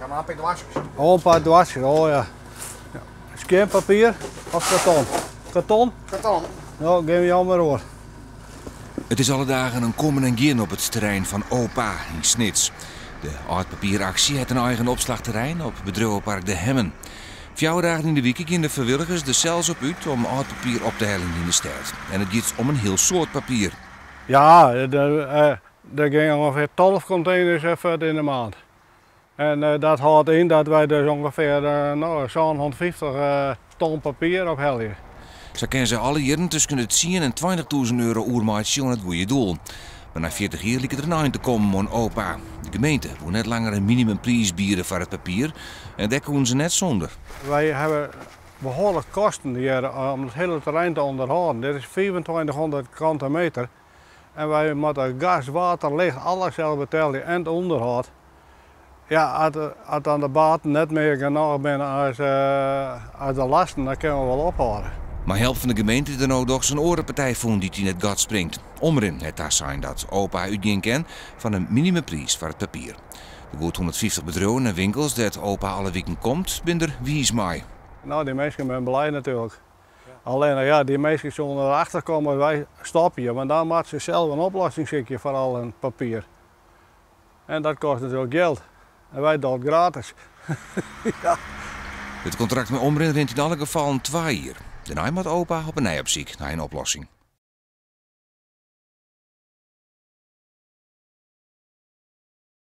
Ja, maar een paar dwarsjes. Oh, een paar dwarsjes, oh ja. Scanpapier of karton? Karton? Karton. Nou, geef me jou maar hoor. Het is alle dagen een komen en gaan op het terrein van Opa in Snits. De aardpapieractie heeft een eigen opslagterrein op bedrijvenpark De Hemmen. 4 dagen in de week gaan de vrijwilligers de cels op uit om aardpapier op te halen in de stad. En het gaat om een heel soort papier. Ja, er gingen ongeveer 12 containers even in de maand. En dat houdt in dat wij dus ongeveer zo'n 150 ton papier ophalen. Zo kennen ze alle jaren tussen het 10 en 20.000 euro oermaatje aan het goede doel. Maar na 40 jaar liep het er nou in te komen aan Opa. De gemeente wil net langer een minimumprijs bieden voor het papier en dat kunnen ze net zonder. Wij hebben behoorlijk kosten hier om het hele terrein te onderhouden. Dit is 2500 kranten meter. En wij moeten gas, water, licht, alles zelf betalen en het onderhoud. Ja, als aan de baten net meer genoeg binnen als de lasten, dan kunnen we wel ophouden. Maar helpt van de gemeente er nou toch zijn orenpartij voor die in het gat springt. Omrin het daar zijn dat Opa uitging ken van een minimumprijs voor het papier. Er wordt 150 bedrijven en winkels dat Opa alle weken komt, ben er wies mee. Nou, die mensen zijn blij natuurlijk. Ja. Alleen ja, die mensen zullen erachter komen, wij stoppen je, want dan moeten ze zelf een oplossing zoeken voor al hun papier. En dat kost natuurlijk geld. En wij doen het gratis. Ja. Het contract met Omrin rent in alle gevallen 2 jaar. Daarna moet Opa op een nij op ziek naar een oplossing.